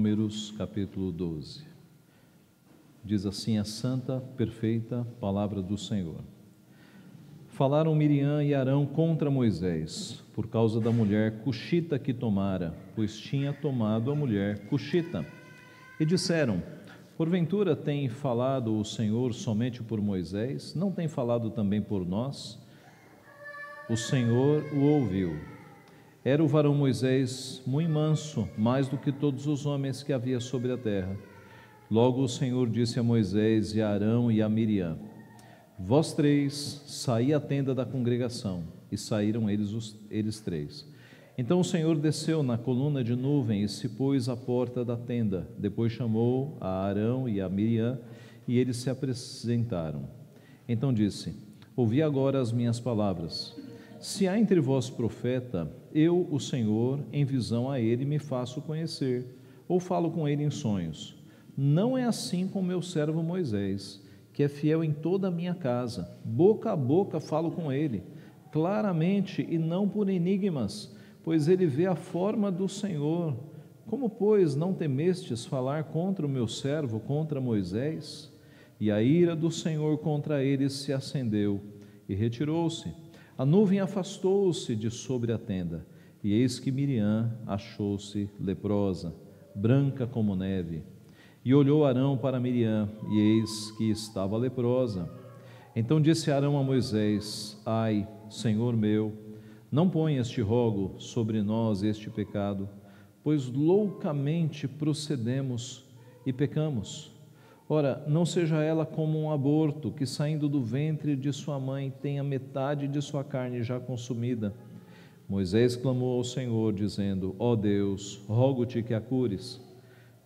Números capítulo 12. Diz assim a santa, perfeita palavra do Senhor. Falaram Miriam e Arão contra Moisés, por causa da mulher cuxita que tomara, pois tinha tomado a mulher cuxita. E disseram: porventura tem falado o Senhor somente por Moisés? Não tem falado também por nós? O Senhor o ouviu. Era o varão Moisés muito manso, mais do que todos os homens que havia sobre a terra. Logo o Senhor disse a Moisés e a Arão e a Miriam: vós três, saí à tenda da congregação. E saíram eles três. Então o Senhor desceu na coluna de nuvem e se pôs à porta da tenda. Depois chamou a Arão e a Miriam, e eles se apresentaram. Então disse: ouvi agora as minhas palavras. Se há entre vós profeta, eu, o Senhor, em visão a ele me faço conhecer, ou falo com ele em sonhos. Não é assim com meu servo Moisés, que é fiel em toda a minha casa. Boca a boca falo com ele, claramente e não por enigmas, pois ele vê a forma do Senhor. Como, pois, não temestes falar contra o meu servo, contra Moisés? E a ira do Senhor contra eles se acendeu e retirou-se. A nuvem afastou-se de sobre a tenda, e eis que Miriam achou-se leprosa, branca como neve. E olhou Arão para Miriam, e eis que estava leprosa. Então disse Arão a Moisés: ai, Senhor meu, não ponha este rogo sobre nós este pecado, pois loucamente procedemos e pecamos. Ora, não seja ela como um aborto, que saindo do ventre de sua mãe tenha metade de sua carne já consumida. Moisés clamou ao Senhor, dizendo: ó Deus, rogo-te que a cures.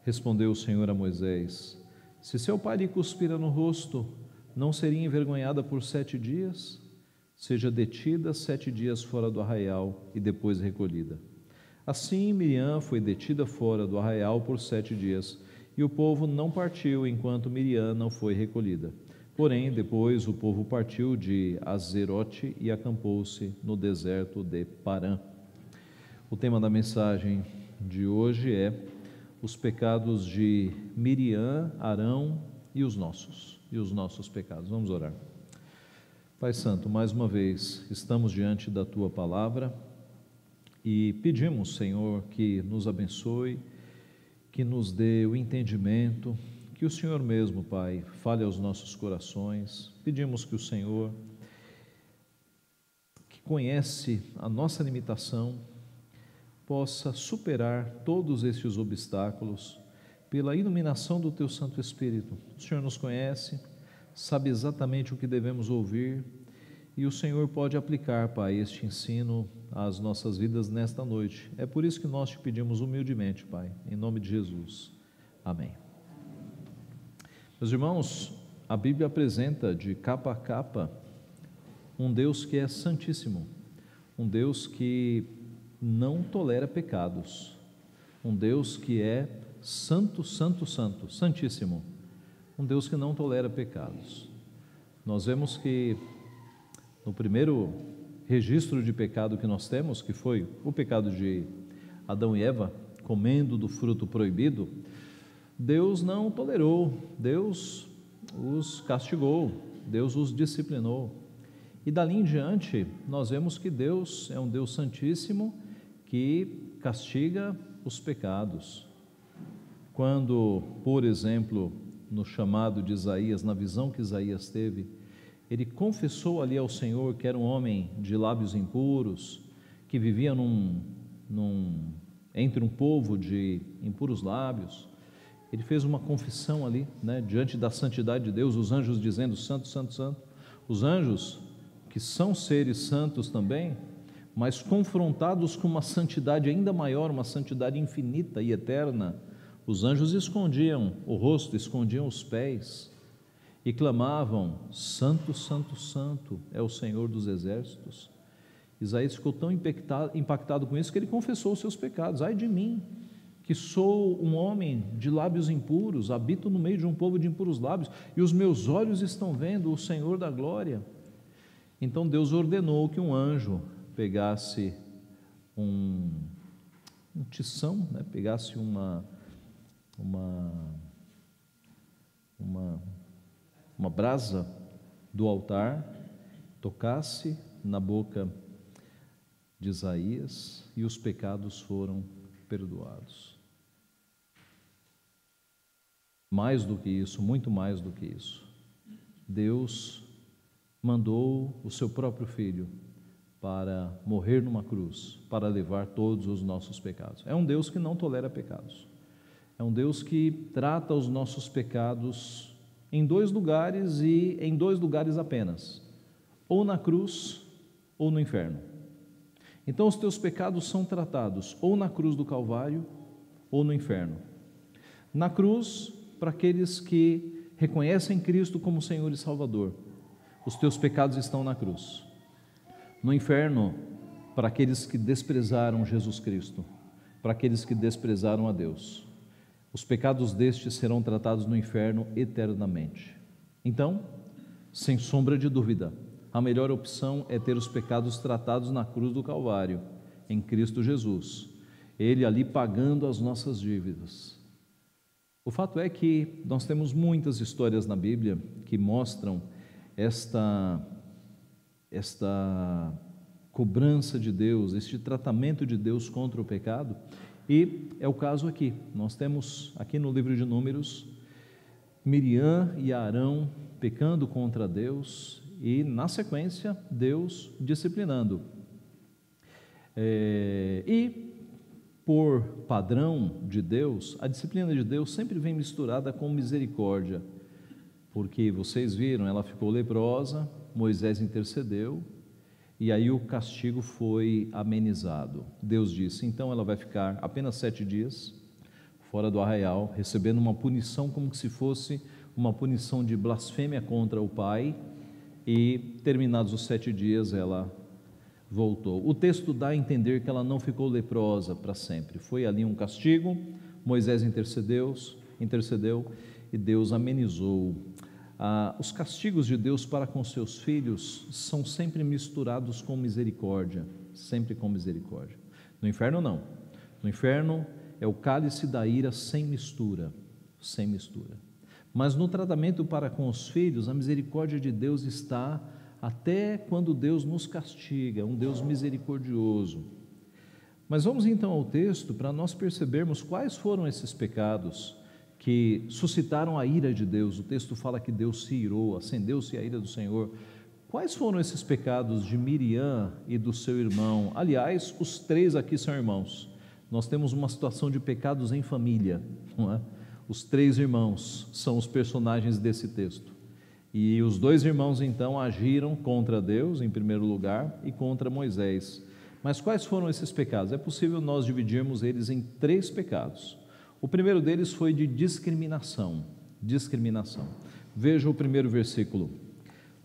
Respondeu o Senhor a Moisés: se seu pai lhe cuspira no rosto, não seria envergonhada por 7 dias? Seja detida 7 dias fora do arraial e depois recolhida. Assim Miriam foi detida fora do arraial por 7 dias, e o povo não partiu enquanto Miriam não foi recolhida. Porém, depois o povo partiu de Azerote e acampou-se no deserto de Parã. O tema da mensagem de hoje é os pecados de Miriam, Arão e os nossos pecados. Vamos orar. Pai Santo, mais uma vez estamos diante da Tua Palavra e pedimos, Senhor, que nos abençoe, que nos dê o entendimento, que o Senhor mesmo, Pai, fale aos nossos corações. Pedimos que o Senhor, que conhece a nossa limitação, possa superar todos estes obstáculos pela iluminação do Teu Santo Espírito. O Senhor nos conhece, sabe exatamente o que devemos ouvir, e o Senhor pode aplicar, Pai, este ensino às nossas vidas nesta noite. É por isso que nós te pedimos humildemente, Pai, em nome de Jesus. Amém. Meus irmãos, a Bíblia apresenta de capa a capa um Deus que é santíssimo, um Deus que não tolera pecados, um Deus que é santo, santo, santo, santíssimo, um Deus que não tolera pecados. Nós vemos que no primeiro registro de pecado que nós temos, que foi o pecado de Adão e Eva, comendo do fruto proibido, Deus não tolerou, Deus os castigou, Deus os disciplinou. E dali em diante, nós vemos que Deus é um Deus santíssimo que castiga os pecados. Quando, por exemplo, no chamado de Isaías, na visão que Isaías teve, ele confessou ali ao Senhor que era um homem de lábios impuros, que vivia entre um povo de impuros lábios. Ele fez uma confissão ali, diante da santidade de Deus, os anjos dizendo: santo, santo, santo. Os anjos, que são seres santos também, mas confrontados com uma santidade ainda maior, uma santidade infinita e eterna, os anjos escondiam o rosto, escondiam os pés e clamavam: santo, santo, santo é o Senhor dos exércitos. Isaías ficou tão impactado com isso que ele confessou os seus pecados. Ai de mim, que sou um homem de lábios impuros, habito no meio de um povo de impuros lábios, e os meus olhos estão vendo o Senhor da glória. Então Deus ordenou que um anjo pegasse um tição, pegasse uma brasa do altar, tocasse na boca de Isaías e os pecados foram perdoados. Mais do que isso, muito mais do que isso, Deus mandou o seu próprio Filho para morrer numa cruz, para levar todos os nossos pecados. É um Deus que não tolera pecados. É um Deus que trata os nossos pecados em dois lugares e em dois lugares apenas, ou na cruz ou no inferno. Então os teus pecados são tratados ou na cruz do Calvário ou no inferno. Na cruz, para aqueles que reconhecem Cristo como Senhor e Salvador, os teus pecados estão na cruz. No inferno, para aqueles que desprezaram Jesus Cristo, para aqueles que desprezaram a Deus, os pecados destes serão tratados no inferno eternamente. Então, sem sombra de dúvida, a melhor opção é ter os pecados tratados na cruz do Calvário, em Cristo Jesus, Ele ali pagando as nossas dívidas. O fato é que nós temos muitas histórias na Bíblia que mostram esta cobrança de Deus, este tratamento de Deus contra o pecado, e é o caso aqui. Nós temos aqui no livro de Números, Miriam e Arão pecando contra Deus e, na sequência, Deus disciplinando. E, por padrão de Deus, a disciplina de Deus sempre vem misturada com misericórdia, porque vocês viram, ela ficou leprosa, Moisés intercedeu, e aí o castigo foi amenizado. Deus disse, então ela vai ficar apenas 7 dias fora do arraial, recebendo uma punição como se fosse uma punição de blasfêmia contra o pai, e terminados os 7 dias ela voltou. O texto dá a entender que ela não ficou leprosa para sempre, foi ali um castigo, Moisés intercedeu e Deus amenizou. Os castigos de Deus para com seus filhos são sempre misturados com misericórdia, sempre com misericórdia. No inferno não, no inferno é o cálice da ira sem mistura, sem mistura. Mas no tratamento para com os filhos, a misericórdia de Deus está até quando Deus nos castiga, um Deus misericordioso. Mas vamos então ao texto para nós percebermos quais foram esses pecados que suscitaram a ira de Deus. O texto fala que Deus se irou, acendeu-se a ira do Senhor. Quais foram esses pecados de Miriam e do seu irmão? Aliás, os 3 aqui são irmãos. Nós temos uma situação de pecados em família, não é? Os 3 irmãos são os personagens desse texto. E os 2 irmãos então agiram contra Deus em primeiro lugar e contra Moisés. Mas quais foram esses pecados? É possível nós dividirmos eles em 3 pecados. O primeiro deles foi de discriminação. Veja o primeiro versículo.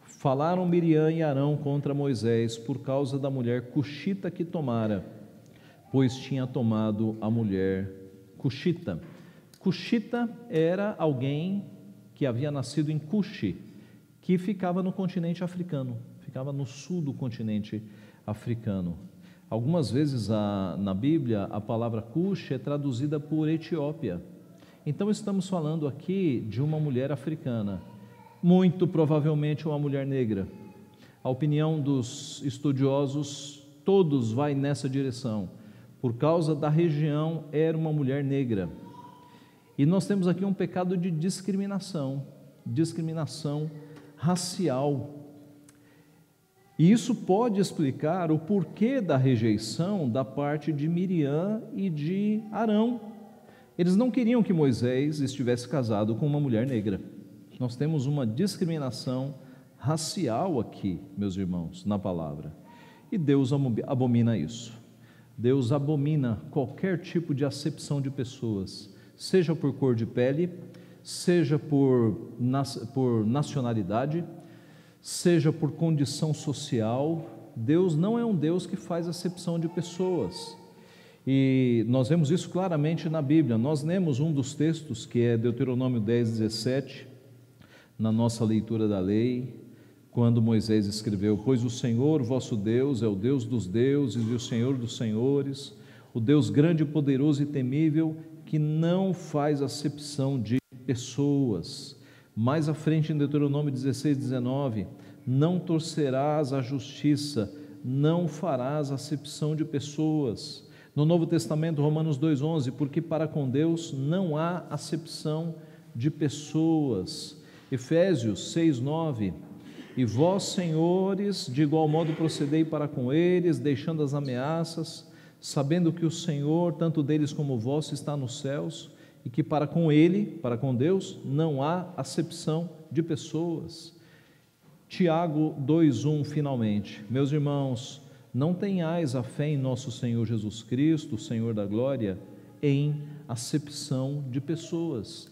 Falaram Miriam e Arão contra Moisés por causa da mulher cuxita que tomara, pois tinha tomado a mulher cuxita. Cuxita era alguém que havia nascido em Cuxi, que ficava no continente africano, ficava no sul do continente africano. Algumas vezes na Bíblia a palavra Cuxi é traduzida por Etiópia. Então estamos falando aqui de uma mulher africana, muito provavelmente uma mulher negra. A opinião dos estudiosos, todos vai nessa direção. Por causa da região, era uma mulher negra. E nós temos aqui um pecado de discriminação racial. E isso pode explicar o porquê da rejeição da parte de Miriam e de Arão. Eles não queriam que Moisés estivesse casado com uma mulher negra. Nós temos uma discriminação racial aqui, meus irmãos, na palavra. E Deus abomina isso. Deus abomina qualquer tipo de acepção de pessoas, seja por cor de pele, seja por nacionalidade, seja por condição social. Deus não é um Deus que faz acepção de pessoas, e nós vemos isso claramente na Bíblia. Nós lemos um dos textos, que é Deuteronômio 10:17, na nossa leitura da lei, quando Moisés escreveu: pois o Senhor vosso Deus é o Deus dos deuses e o Senhor dos senhores, o Deus grande, poderoso e temível, que não faz acepção de pessoas. Mais à frente, em Deuteronômio 16, 19, não torcerás a justiça, não farás acepção de pessoas. No Novo Testamento, Romanos 2,11, porque para com Deus não há acepção de pessoas. Efésios 6,9, e vós, senhores, de igual modo procedei para com eles, deixando as ameaças, sabendo que o Senhor, tanto deles como vós, está nos céus, e que para com Ele, para com Deus, não há acepção de pessoas. Tiago 2,1, finalmente. Meus irmãos, não tenhais a fé em nosso Senhor Jesus Cristo, Senhor da glória, em acepção de pessoas.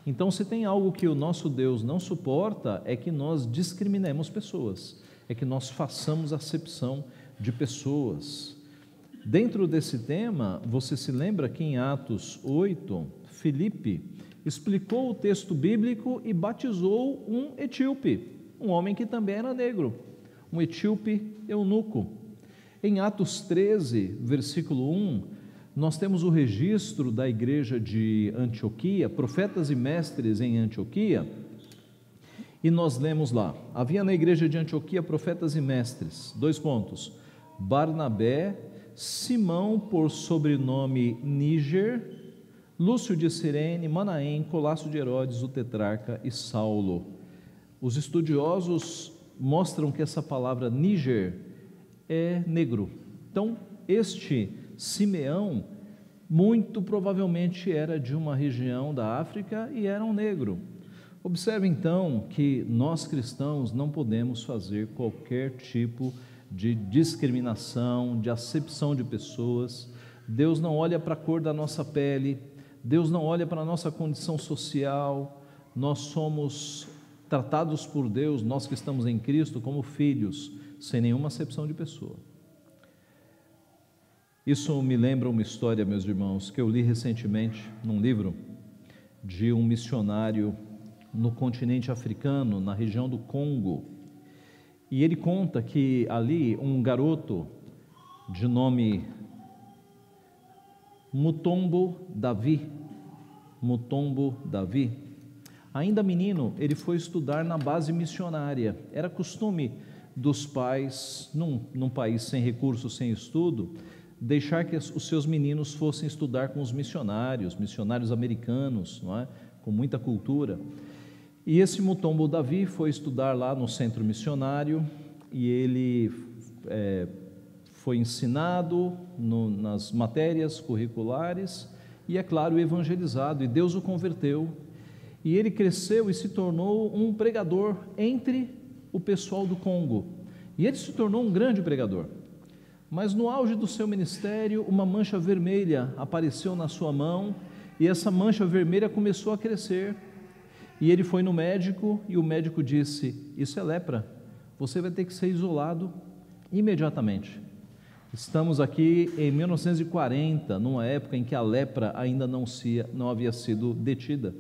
Então, se tem algo que o nosso Deus não suporta, é que nós discriminemos pessoas, é que nós façamos acepção de pessoas. Dentro desse tema, você se lembra que em Atos 8, Filipe explicou o texto bíblico e batizou um etíope, um homem que também era negro, um etíope eunuco. Em Atos 13, versículo 1, nós temos o registro da igreja de Antioquia, profetas e mestres em Antioquia, e nós lemos lá: havia na igreja de Antioquia profetas e mestres, Barnabé, Simão por sobrenome Níger, Lúcio de Cirene, Manaém, Colasso de Herodes, o tetrarca, e Saulo. Os estudiosos mostram que essa palavra Níger é negro. Então, este Simeão muito provavelmente era de uma região da África e era um negro. Observe então que nós cristãos não podemos fazer qualquer tipo de discriminação, de acepção de pessoas. Deus não olha para a cor da nossa pele, Deus não olha para a nossa condição social. Nós somos tratados por Deus, nós que estamos em Cristo, como filhos, sem nenhuma acepção de pessoa. Isso me lembra uma história, meus irmãos, que eu li recentemente num livro de um missionário no continente africano, na região do Congo. E ele conta que ali um garoto de nome Mutombo Davi, ainda menino, ele foi estudar na base missionária. Era costume dos pais, num país sem recursos, sem estudo, deixar que os seus meninos fossem estudar com os missionários americanos, não é? Com muita cultura. E esse Mutombo Davi foi estudar lá no centro missionário e ele foi ensinado nas matérias curriculares e, é claro, evangelizado, e Deus o converteu, e ele cresceu e se tornou um pregador entre o pessoal do Congo, e ele se tornou um grande pregador. Mas no auge do seu ministério, uma mancha vermelha apareceu na sua mão, e essa mancha vermelha começou a crescer, e ele foi no médico, e o médico disse: isso é lepra, você vai ter que ser isolado imediatamente. Estamos aqui em 1940, numa época em que a lepra ainda não havia sido detida.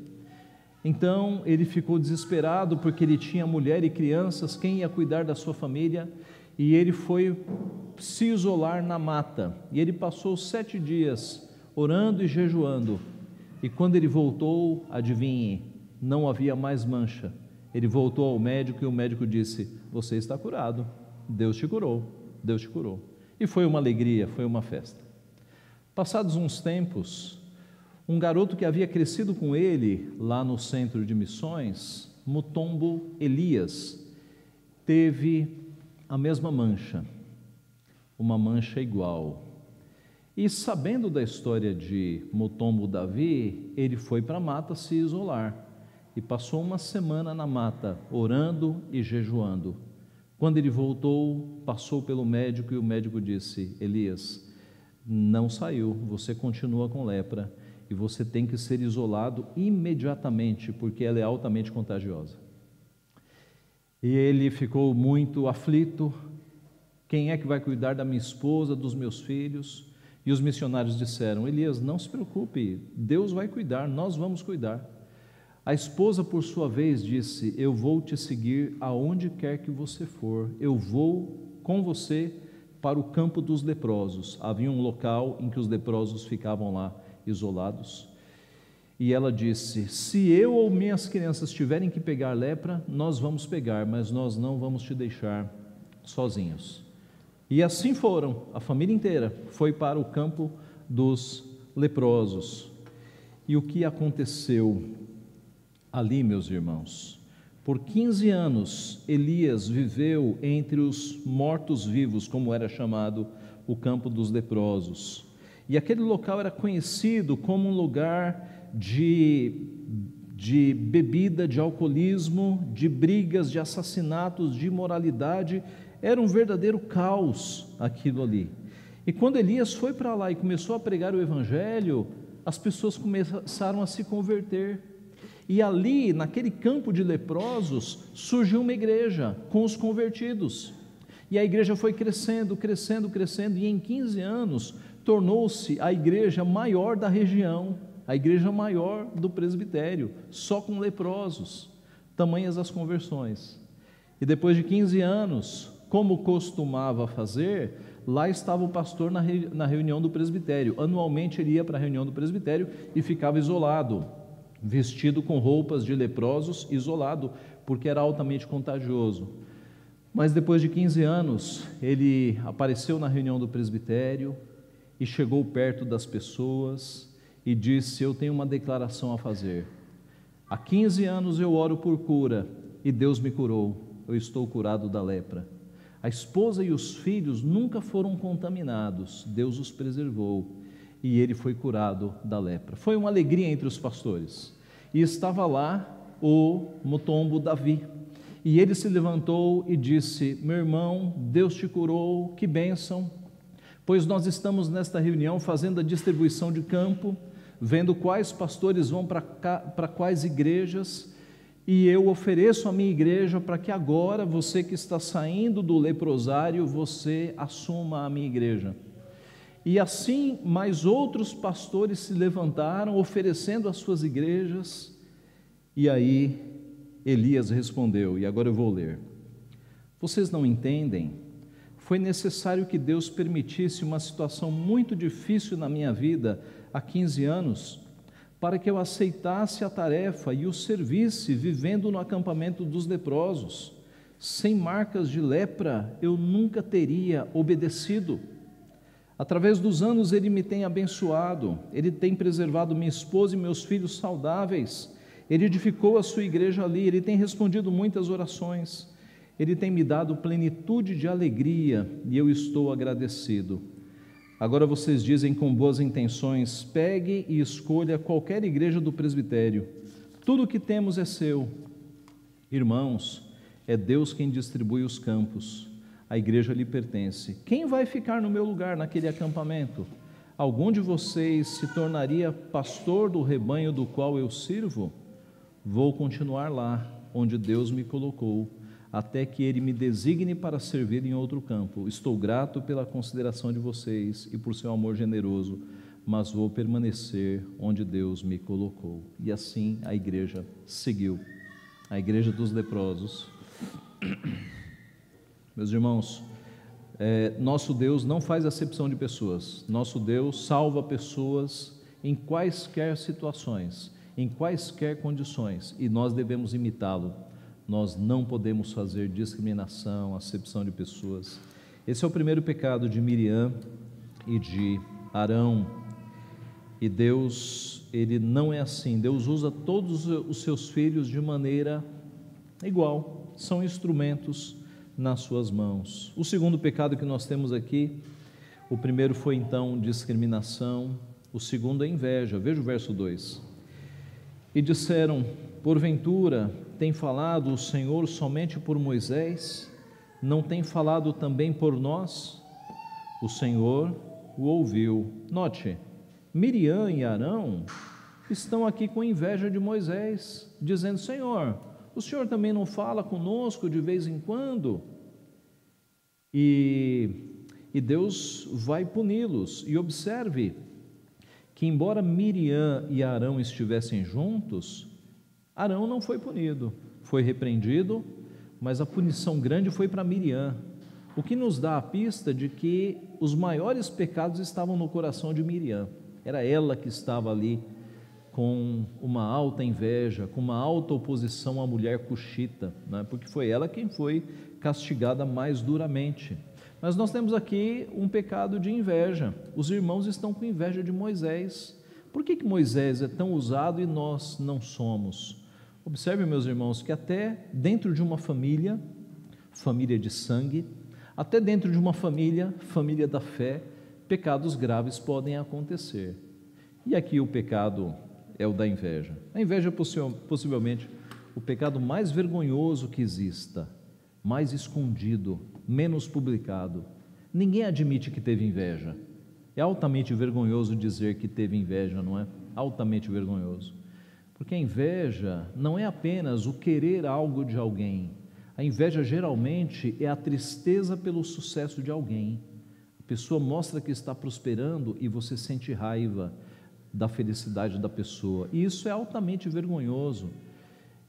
Então ele ficou desesperado, porque ele tinha mulher e crianças, quem ia cuidar da sua família? E ele foi se isolar na mata, e ele passou 7 dias orando e jejuando, e quando ele voltou, adivinhe, não havia mais mancha. Ele voltou ao médico e o médico disse: você está curado, Deus te curou, Deus te curou. E foi uma alegria, foi uma festa. Passados uns tempos, um garoto que havia crescido com ele lá no centro de missões, Mutombo Elias, teve a mesma mancha, uma mancha igual. E sabendo da história de Mutombo Davi, ele foi para a mata se isolar e passou uma semana na mata, orando e jejuando. Quando ele voltou, passou pelo médico e o médico disse: Elias, não saiu, você continua com lepra e você tem que ser isolado imediatamente, porque ela é altamente contagiosa. E ele ficou muito aflito: quem é que vai cuidar da minha esposa, dos meus filhos? E os missionários disseram: Elias, não se preocupe, Deus vai cuidar, nós vamos cuidar. A esposa, por sua vez, disse: eu vou te seguir aonde quer que você for, eu vou com você para o campo dos leprosos. Havia um local em que os leprosos ficavam lá isolados. E ela disse: se eu ou minhas crianças tiverem que pegar lepra, nós vamos pegar, mas nós não vamos te deixar sozinhos. E assim foram, a família inteira foi para o campo dos leprosos. E o que aconteceu ali, meus irmãos? Por 15 anos, Elias viveu entre os mortos-vivos, como era chamado o campo dos leprosos. E aquele local era conhecido como um lugar de bebida, de alcoolismo, de brigas, de assassinatos, de imoralidade. Era um verdadeiro caos aquilo ali. E quando Elias foi para lá e começou a pregar o evangelho, as pessoas começaram a se converter. E ali, naquele campo de leprosos, surgiu uma igreja com os convertidos. E a igreja foi crescendo, crescendo, crescendo, e em 15 anos tornou-se a igreja maior da região, a igreja maior do presbitério, só com leprosos, tamanhas as conversões. E depois de 15 anos, como costumava fazer, lá estava o pastor na reunião do presbitério. Anualmente ele ia para a reunião do presbitério e ficava isolado, vestido com roupas de leprosos, isolado, porque era altamente contagioso. Mas depois de 15 anos, ele apareceu na reunião do presbitério e chegou perto das pessoas e disse: eu tenho uma declaração a fazer. Há 15 anos eu oro por cura e Deus me curou, eu estou curado da lepra. A esposa e os filhos nunca foram contaminados, Deus os preservou e ele foi curado da lepra. Foi uma alegria entre os pastores. E estava lá o Mutombo Davi. E ele se levantou e disse: meu irmão, Deus te curou, que bênção, pois nós estamos nesta reunião fazendo a distribuição de campo, vendo quais pastores vão para quais igrejas, e eu ofereço a minha igreja para que agora, você que está saindo do leprosário, você assuma a minha igreja. E assim, mais outros pastores se levantaram, oferecendo as suas igrejas, e aí Elias respondeu, e agora eu vou ler: vocês não entendem? Foi necessário que Deus permitisse uma situação muito difícil na minha vida há 15 anos, para que eu aceitasse a tarefa e o servisse vivendo no acampamento dos leprosos. Sem marcas de lepra, eu nunca teria obedecido. Através dos anos Ele me tem abençoado, Ele tem preservado minha esposa e meus filhos saudáveis, Ele edificou a sua igreja ali, Ele tem respondido muitas orações, Ele tem me dado plenitude de alegria e eu estou agradecido. Agora vocês dizem com boas intenções: pegue e escolha qualquer igreja do presbitério, tudo o que temos é seu. Irmãos, é Deus quem distribui os campos, a igreja lhe pertence. Quem vai ficar no meu lugar naquele acampamento? Algum de vocês se tornaria pastor do rebanho do qual eu sirvo? Vou continuar lá, onde Deus me colocou, até que Ele me designe para servir em outro campo. Estou grato pela consideração de vocês e por seu amor generoso, mas vou permanecer onde Deus me colocou. E assim a igreja seguiu, a igreja dos leprosos. Meus irmãos, nosso Deus não faz acepção de pessoas, nosso Deus salva pessoas em quaisquer situações, em quaisquer condições, e nós devemos imitá-lo. Nós não podemos fazer discriminação, acepção de pessoas. Esse é o primeiro pecado de Miriam e de Arão. E Deus, Ele não é assim. Deus usa todos os seus filhos de maneira igual. São instrumentos nas suas mãos. O segundo pecado que nós temos aqui, o primeiro foi então discriminação, o segundo é inveja. Veja o verso 2. E disseram: porventura tem falado o Senhor somente por Moisés? Não tem falado também por nós? O Senhor o ouviu. Note, Miriam e Arão estão aqui com inveja de Moisés, dizendo: Senhor, o Senhor também não fala conosco de vez em quando? E Deus vai puni-los. E observe que, embora Miriam e Arão estivessem juntos, Arão não foi punido, foi repreendido, mas a punição grande foi para Miriam, o que nos dá a pista de que os maiores pecados estavam no coração de Miriam. Era ela que estava ali com uma alta inveja, com uma alta oposição à mulher cuxita, né? Porque foi ela quem foi castigada mais duramente. Mas nós temos aqui um pecado de inveja. Os irmãos estão com inveja de Moisés. Por que Moisés é tão usado e nós não somos? Observe, meus irmãos, que até dentro de uma família, família de sangue, até dentro de uma família, família da fé, pecados graves podem acontecer. E aqui o pecado é o da inveja. A inveja é possivelmente o pecado mais vergonhoso que exista, mais escondido, menos publicado. Ninguém admite que teve inveja. É altamente vergonhoso dizer que teve inveja, não é? Altamente vergonhoso. Porque a inveja não é apenas o querer algo de alguém. A inveja geralmente é a tristeza pelo sucesso de alguém. A pessoa mostra que está prosperando e você sente raiva da felicidade da pessoa. E isso é altamente vergonhoso.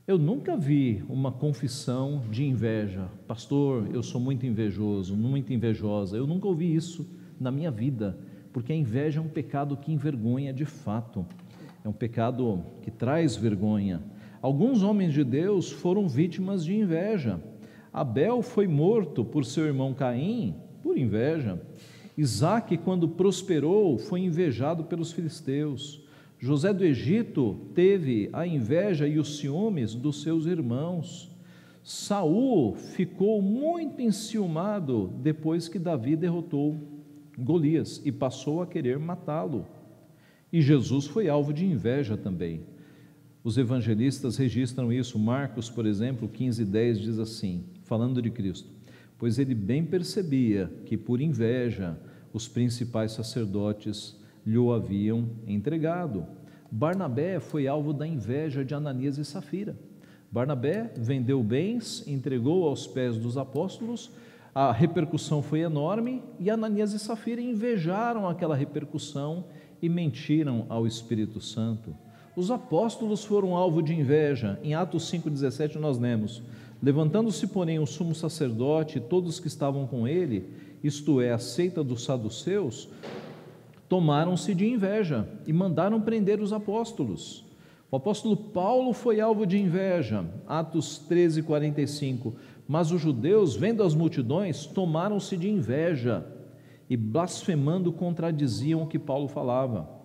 Eu nunca vi uma confissão de inveja. Pastor, eu sou muito invejoso, muito invejosa. Eu nunca ouvi isso na minha vida, porque a inveja é um pecado que envergonha de fato. É um pecado que traz vergonha. Alguns homens de Deus foram vítimas de inveja. Abel foi morto por seu irmão Caim por inveja. Isaque, quando prosperou, foi invejado pelos filisteus. José do Egito teve a inveja e os ciúmes dos seus irmãos. Saul ficou muito enciumado depois que Davi derrotou Golias e passou a querer matá-lo. E Jesus foi alvo de inveja também. Os evangelistas registram isso. Marcos, por exemplo, 15:10 diz assim, falando de Cristo: pois ele bem percebia que por inveja os principais sacerdotes lhe o haviam entregado. Barnabé foi alvo da inveja de Ananias e Safira. Barnabé vendeu bens, entregou aos pés dos apóstolos, a repercussão foi enorme e Ananias e Safira invejaram aquela repercussão e mentiram ao Espírito Santo. Os apóstolos foram alvo de inveja. Em Atos 5,17 nós lemos: levantando-se, porém, o sumo sacerdote e todos que estavam com ele, isto é, a seita dos saduceus, tomaram-se de inveja e mandaram prender os apóstolos. O apóstolo Paulo foi alvo de inveja. Atos 13:45. Mas os judeus, vendo as multidões, tomaram-se de inveja e, blasfemando, contradiziam o que Paulo falava.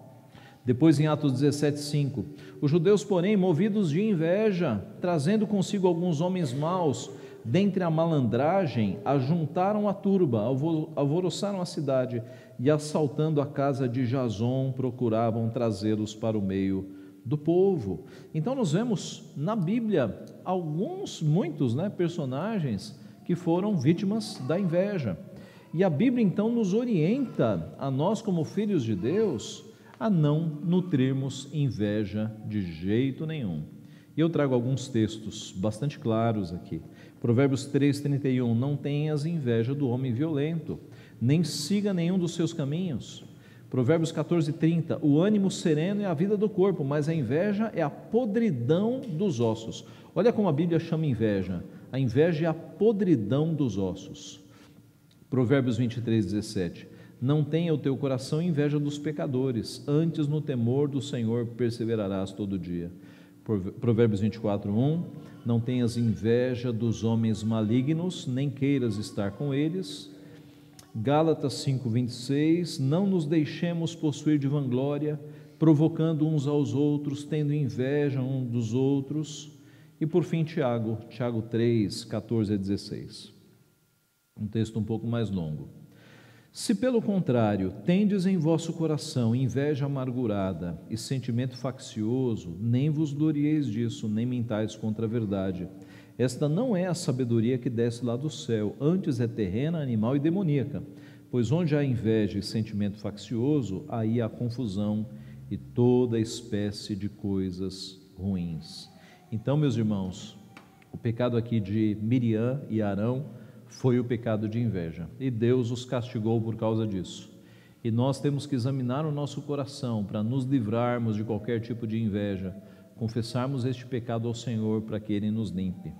Depois, em Atos 17:5, os judeus, porém, movidos de inveja, trazendo consigo alguns homens maus, dentre a malandragem, ajuntaram a turba, alvoroçaram a cidade e, assaltando a casa de Jason, procuravam trazê-los para o meio do povo. Então nós vemos na Bíblia muitos personagens que foram vítimas da inveja. E a Bíblia então nos orienta, a nós como filhos de Deus, a não nutrirmos inveja de jeito nenhum. E eu trago alguns textos bastante claros aqui. Provérbios 3:31, não tenhas inveja do homem violento, nem siga nenhum dos seus caminhos. Provérbios 14:30, o ânimo sereno é a vida do corpo, mas a inveja é a podridão dos ossos. Olha como a Bíblia chama inveja. A inveja é a podridão dos ossos. Provérbios 23:17, não tenha o teu coração inveja dos pecadores, antes no temor do Senhor perseverarás todo dia. Provérbios 24:1, não tenhas inveja dos homens malignos, nem queiras estar com eles. Gálatas 5:26, não nos deixemos possuir de vanglória, provocando uns aos outros, tendo inveja uns dos outros. E por fim Tiago 3:14-16, um texto um pouco mais longo. Se pelo contrário tendes em vosso coração inveja amargurada e sentimento faccioso, nem vos glorieis disso, nem mentais contra a verdade. Esta não é a sabedoria que desce lá do céu, antes é terrena, animal e demoníaca, pois onde há inveja e sentimento faccioso, aí há confusão e toda espécie de coisas ruins. Então, meus irmãos, o pecado aqui de Miriam e Arão foi o pecado de inveja, e Deus os castigou por causa disso. E nós temos que examinar o nosso coração para nos livrarmos de qualquer tipo de inveja, confessarmos este pecado ao Senhor para que Ele nos limpe.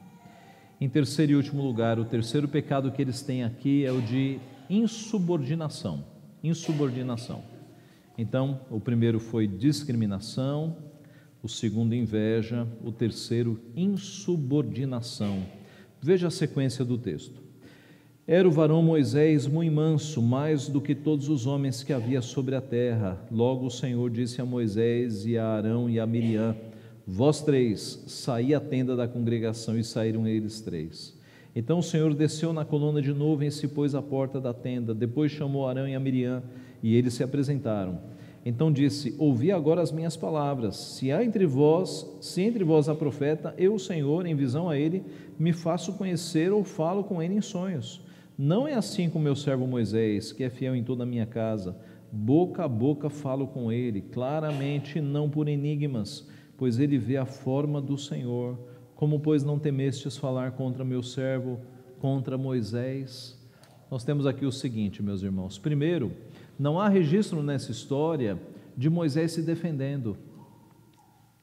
Em terceiro e último lugar, o terceiro pecado que eles têm aqui é o de insubordinação. Então, o primeiro foi discriminação, o segundo, inveja, o terceiro, insubordinação. Veja a sequência do texto. Era o varão Moisés muito manso, mais do que todos os homens que havia sobre a terra. Logo o Senhor disse a Moisés e a Arão e a Miriam: vós três, saí à tenda da congregação, e saíram eles três. Então o Senhor desceu na coluna de nuvem e se pôs à porta da tenda. Depois chamou Arão e a Miriam, e eles se apresentaram. Então disse: ouvi agora as minhas palavras. Se entre vós há profeta, eu, o Senhor, em visão a ele, me faço conhecer ou falo com ele em sonhos. Não é assim com meu servo Moisés, que é fiel em toda a minha casa. Boca a boca falo com ele, claramente, não por enigmas, pois ele vê a forma do Senhor. Como, pois, não temestes falar contra meu servo, contra Moisés? Nós temos aqui o seguinte, meus irmãos. Primeiro, não há registro nessa história de Moisés se defendendo.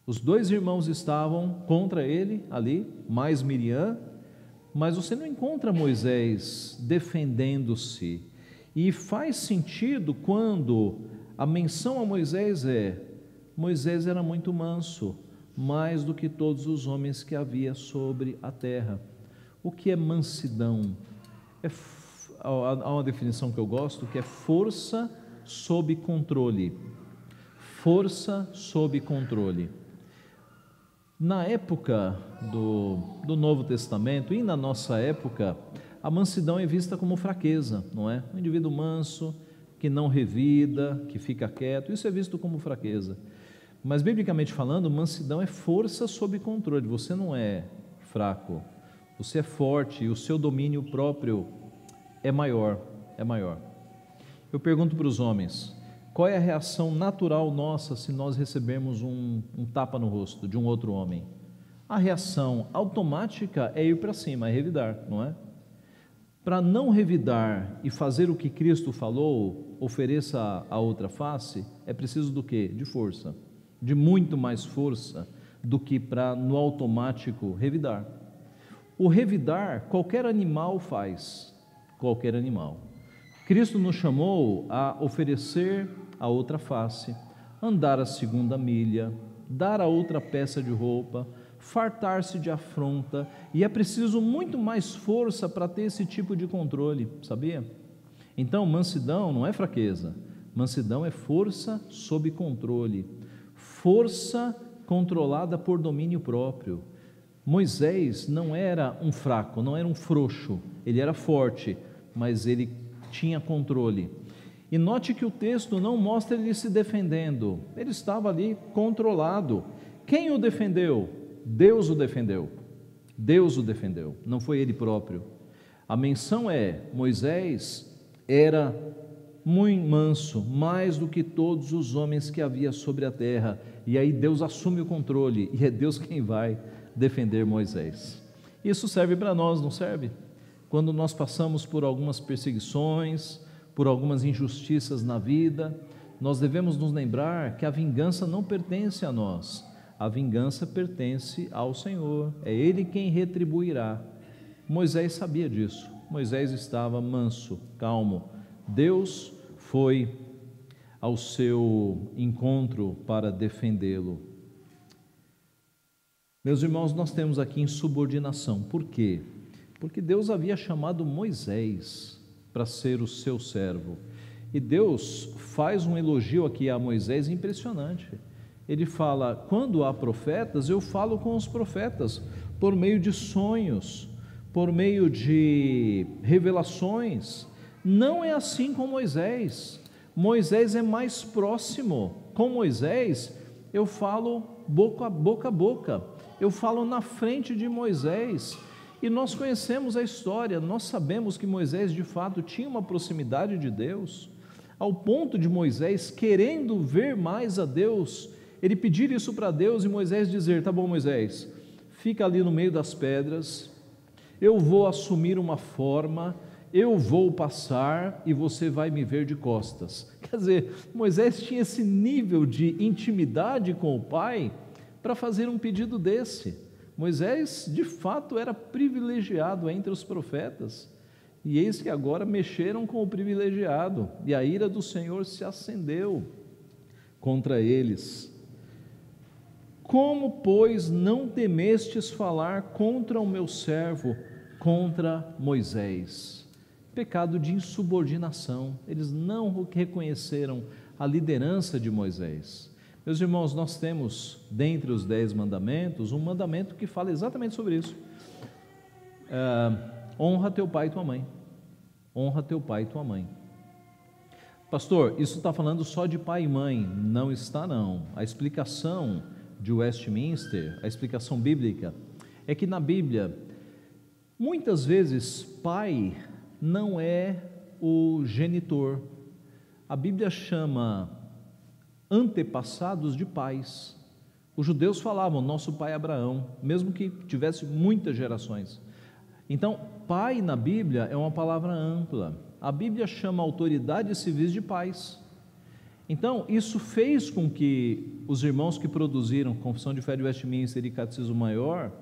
Os dois irmãos estavam contra ele ali, mais Miriam, mas você não encontra Moisés defendendo-se. E faz sentido quando a menção a Moisés Moisés era muito manso, mais do que todos os homens que havia sobre a terra. O que é mansidão? Há uma definição que eu gosto, que é força sob controle. Força sob controle. Na época do Novo Testamento e na nossa época, a mansidão é vista como fraqueza, não é? Um indivíduo manso, que não revida, que fica quieto, isso é visto como fraqueza. Mas, biblicamente falando, mansidão é força sob controle. Você não é fraco, você é forte e o seu domínio próprio é maior. Eu pergunto para os homens: qual é a reação natural nossa se nós recebermos um tapa no rosto de um outro homem? A reação automática é ir para cima, é revidar, não é? Para não revidar e fazer o que Cristo falou, ofereça a outra face, é preciso do quê? De força, de muito mais força do que para no automático revidar. O revidar, qualquer animal faz, qualquer animal. Cristo nos chamou a oferecer a outra face, andar a segunda milha, dar a outra peça de roupa, fartar-se de afronta, e é preciso muito mais força para ter esse tipo de controle, sabia? Então, mansidão não é fraqueza, mansidão é força sob controle, força controlada por domínio próprio. Moisés não era um fraco, não era um frouxo, ele era forte, mas ele tinha controle. E note que o texto não mostra ele se defendendo, ele estava ali controlado. Quem o defendeu? Deus o defendeu. Deus o defendeu, não foi ele próprio. A menção é: Moisés era muito manso, mais do que todos os homens que havia sobre a terra. E aí Deus assume o controle, e é Deus quem vai defender Moisés. Isso serve para nós, não serve? Quando nós passamos por algumas perseguições, por algumas injustiças na vida, nós devemos nos lembrar que a vingança não pertence a nós, a vingança pertence ao Senhor, é Ele quem retribuirá. Moisés sabia disso, Moisés estava manso, calmo. Deus foi ao seu encontro para defendê-lo. Meus irmãos, nós temos aqui insubordinação. Por quê? Porque Deus havia chamado Moisés para ser o seu servo. E Deus faz um elogio aqui a Moisés impressionante. Ele fala: quando há profetas, eu falo com os profetas, por meio de sonhos, por meio de revelações. Não é assim com Moisés. Moisés é mais próximo. Com Moisés, eu falo boca a boca. Eu falo na frente de Moisés. E nós conhecemos a história, nós sabemos que Moisés de fato tinha uma proximidade de Deus, ao ponto de Moisés, querendo ver mais a Deus, ele pedir isso para Deus e Moisés dizer: tá bom, Moisés, fica ali no meio das pedras, eu vou assumir uma forma, eu vou passar e você vai me ver de costas. Quer dizer, Moisés tinha esse nível de intimidade com o Pai para fazer um pedido desse. Moisés, de fato, era privilegiado entre os profetas, e eis que agora mexeram com o privilegiado, e a ira do Senhor se acendeu contra eles. Como, pois, não temestes falar contra o meu servo, contra Moisés? Pecado de insubordinação. Eles não reconheceram a liderança de Moisés. Meus irmãos, nós temos, dentre os 10 mandamentos, um mandamento que fala exatamente sobre isso. Honra teu pai e tua mãe. Honra teu pai e tua mãe. Pastor, isso está falando só de pai e mãe? Não está, não. A explicação de Westminster, a explicação bíblica, é que na Bíblia, muitas vezes, pai não é o genitor. A Bíblia chama antepassados de pais. Os judeus falavam, nosso pai Abraão, mesmo que tivesse muitas gerações. Então, pai na Bíblia é uma palavra ampla. A Bíblia chama autoridades civis de pais. Então, isso fez com que os irmãos que produziram Confissão de Fé de Westminster e Catecismo Maior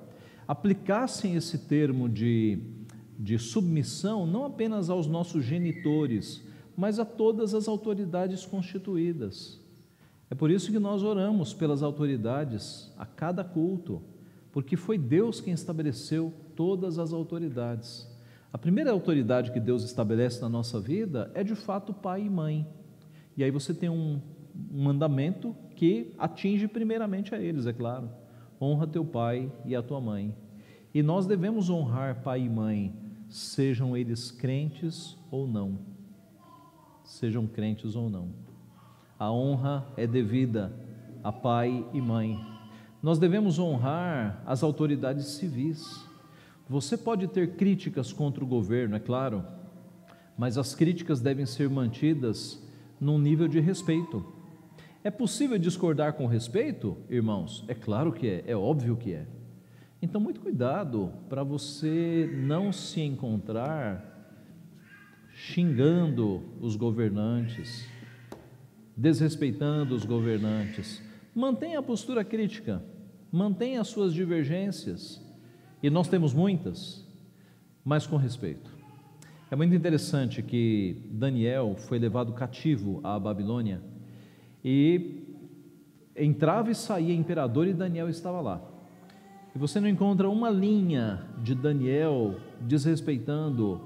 aplicassem esse termo de submissão não apenas aos nossos genitores, mas a todas as autoridades constituídas. É por isso que nós oramos pelas autoridades a cada culto, porque foi Deus quem estabeleceu todas as autoridades. A primeira autoridade que Deus estabelece na nossa vida é de fato pai e mãe. E aí você tem um mandamento que atinge primeiramente a eles, é claro. Honra teu pai e a tua mãe. E nós devemos honrar pai e mãe, sejam eles crentes ou não. Sejam crentes ou não. A honra é devida a pai e mãe. Nós devemos honrar as autoridades civis. Você pode ter críticas contra o governo, é claro, mas as críticas devem ser mantidas num nível de respeito. É possível discordar com respeito, irmãos? É claro que é óbvio que é. Então, muito cuidado para você não se encontrar xingando os governantes, desrespeitando os governantes. Mantenha a postura crítica, mantenha as suas divergências, e nós temos muitas, mas com respeito. É muito interessante que Daniel foi levado cativo à Babilônia, e entrava e saía imperador e Daniel estava lá. E você não encontra uma linha de Daniel desrespeitando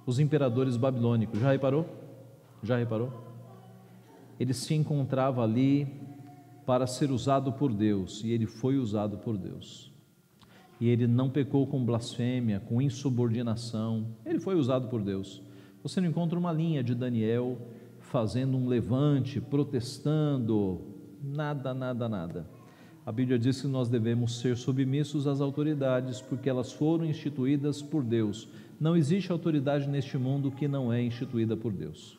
os imperadores babilônicos. Já reparou? Já reparou? Ele se encontrava ali para ser usado por Deus, e ele foi usado por Deus. E ele não pecou com blasfêmia, com insubordinação, ele foi usado por Deus. Você não encontra uma linha de Daniel fazendo um levante, protestando, nada, nada, nada. A Bíblia diz que nós devemos ser submissos às autoridades, porque elas foram instituídas por Deus. Não existe autoridade neste mundo que não é instituída por Deus.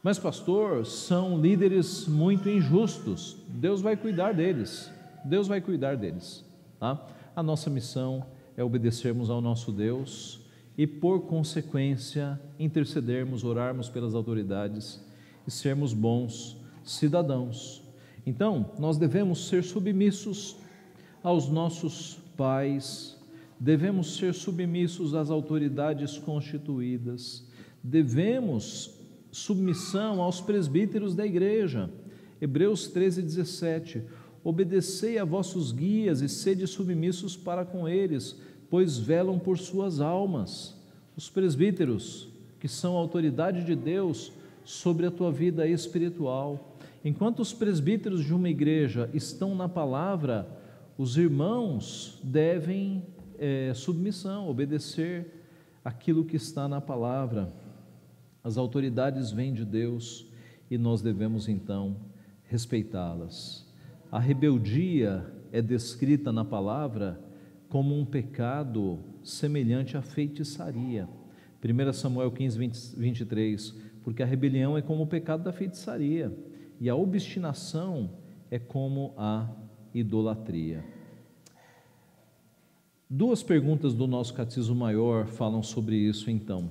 Mas, pastor, são líderes muito injustos. Deus vai cuidar deles. Deus vai cuidar deles, tá? A nossa missão é obedecermos ao nosso Deus e, por consequência, intercedermos, orarmos pelas autoridades e sermos bons cidadãos. Então, nós devemos ser submissos aos nossos pais, devemos ser submissos às autoridades constituídas, devemos submissão aos presbíteros da igreja. Hebreus 13:17, obedecei a vossos guias e sede submissos para com eles, pois velam por suas almas. Os presbíteros, que são a autoridade de Deus sobre a tua vida espiritual. Enquanto os presbíteros de uma igreja estão na palavra, os irmãos devem submissão, obedecer aquilo que está na palavra. As autoridades vêm de Deus e nós devemos então respeitá-las. A rebeldia é descrita na palavra como um pecado semelhante à feitiçaria. 1 Samuel 15:23, porque a rebelião é como o pecado da feitiçaria, e a obstinação é como a idolatria. Duas perguntas do nosso Catecismo Maior falam sobre isso então.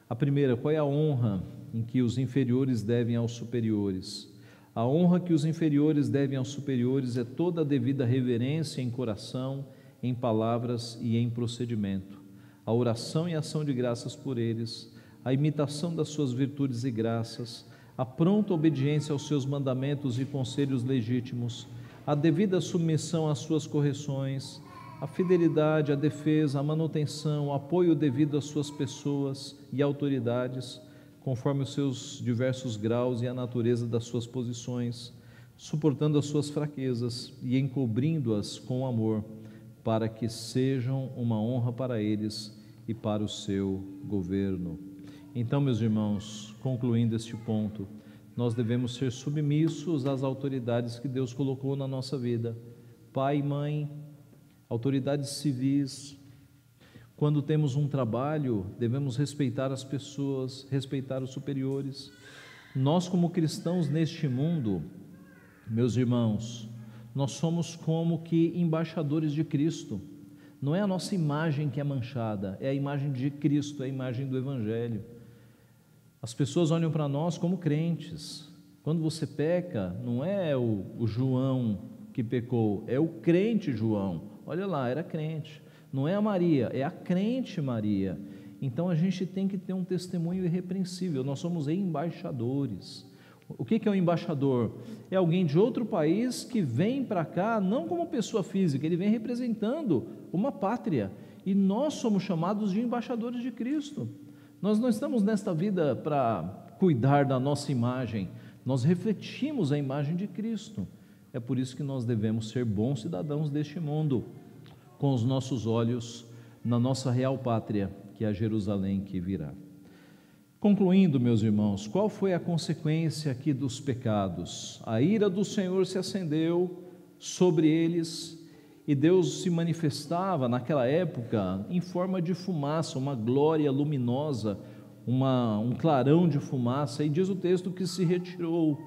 A primeira, qual é a honra em que os inferiores devem aos superiores? A honra que os inferiores devem aos superiores é toda a devida reverência em coração, em palavras e em procedimento, a oração e ação de graças por eles, a imitação das suas virtudes e graças, a pronta obediência aos seus mandamentos e conselhos legítimos, a devida submissão às suas correções, a fidelidade, a defesa, a manutenção, o apoio devido às suas pessoas e autoridades, conforme os seus diversos graus e a natureza das suas posições, suportando as suas fraquezas e encobrindo-as com amor, para que sejam uma honra para eles e para o seu governo. Então, meus irmãos, concluindo este ponto, nós devemos ser submissos às autoridades que Deus colocou na nossa vida, pai e mãe, autoridades civis. Quando temos um trabalho, devemos respeitar as pessoas, respeitar os superiores. Nós, como cristãos neste mundo, meus irmãos, nós somos como que embaixadores de Cristo. Não é a nossa imagem que é manchada, é a imagem de Cristo, é a imagem do Evangelho. As pessoas olham para nós como crentes. Quando você peca, não é o João que pecou, é o crente João. Olha lá, era crente. Não é a Maria, é a crente Maria. Então a gente tem que ter um testemunho irrepreensível. Nós somos embaixadores. O que é um embaixador? É alguém de outro país que vem para cá, não como pessoa física, ele vem representando uma pátria. E nós somos chamados de embaixadores de Cristo. Nós não estamos nesta vida para cuidar da nossa imagem, nós refletimos a imagem de Cristo. É por isso que nós devemos ser bons cidadãos deste mundo, com os nossos olhos na nossa real pátria, que é a Jerusalém que virá. Concluindo, meus irmãos, qual foi a consequência aqui dos pecados? A ira do Senhor se acendeu sobre eles e Deus se manifestava naquela época em forma de fumaça, uma glória luminosa, um clarão de fumaça, e diz o texto que se retirou.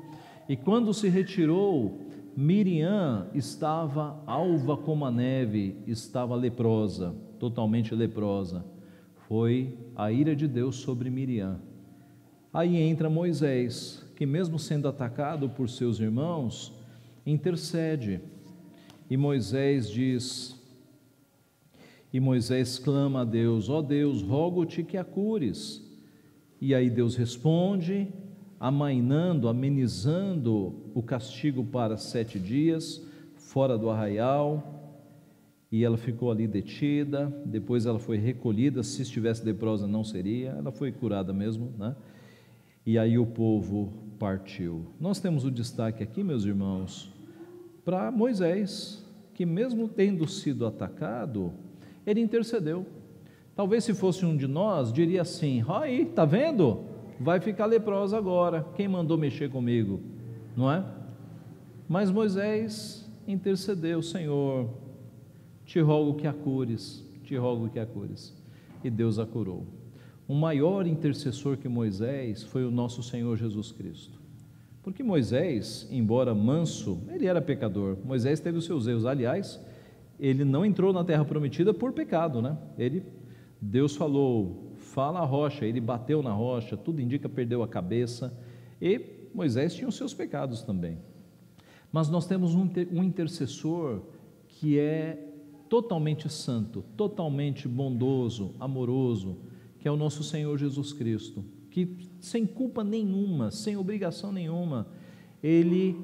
E quando se retirou, Miriam estava alva como a neve, estava leprosa, totalmente leprosa. Foi a ira de Deus sobre Miriam. Aí entra Moisés, que mesmo sendo atacado por seus irmãos, intercede. E Moisés clama a Deus: ó Deus, rogo-te que a cures. E aí Deus responde, amenizando o castigo para 7 dias, fora do arraial. E ela ficou ali detida, depois ela foi recolhida, se estivesse leprosa não seria, ela foi curada mesmo, né? E aí o povo partiu. Nós temos o destaque aqui, meus irmãos, para Moisés, que mesmo tendo sido atacado, ele intercedeu. Talvez se fosse um de nós, diria assim: aí, tá vendo? Vai ficar leprosa agora, quem mandou mexer comigo, não é? Mas Moisés intercedeu: Senhor, te rogo que a cures, te rogo que a cures. E Deus a curou. Um maior intercessor que Moisés foi o nosso Senhor Jesus Cristo. Porque Moisés, embora manso, ele era pecador. Moisés teve os seus erros. Aliás, ele não entrou na terra prometida por pecado, né? Deus falou: fala a rocha, ele bateu na rocha, tudo indica perdeu a cabeça. E Moisés tinha os seus pecados também. Mas nós temos um intercessor que é totalmente santo, totalmente bondoso, amoroso, que é o nosso Senhor Jesus Cristo, que sem culpa nenhuma, sem obrigação nenhuma, ele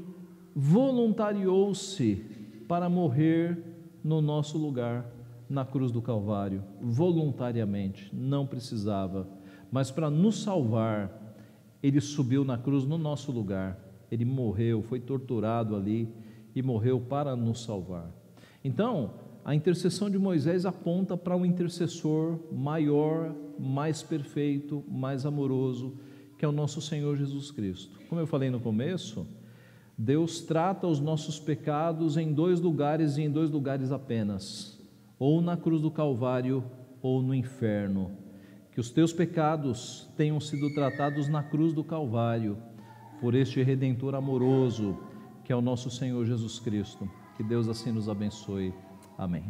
voluntariou-se para morrer no nosso lugar, na cruz do Calvário, voluntariamente, não precisava, mas para nos salvar, ele subiu na cruz no nosso lugar, ele morreu, foi torturado ali e morreu para nos salvar. Então, a intercessão de Moisés aponta para um intercessor maior, mais perfeito, mais amoroso, que é o nosso Senhor Jesus Cristo. Como eu falei no começo, Deus trata os nossos pecados em 2 lugares e em 2 lugares apenas, ou na cruz do Calvário ou no inferno. Que os teus pecados tenham sido tratados na cruz do Calvário, por este Redentor amoroso, que é o nosso Senhor Jesus Cristo. Que Deus assim nos abençoe. Amém.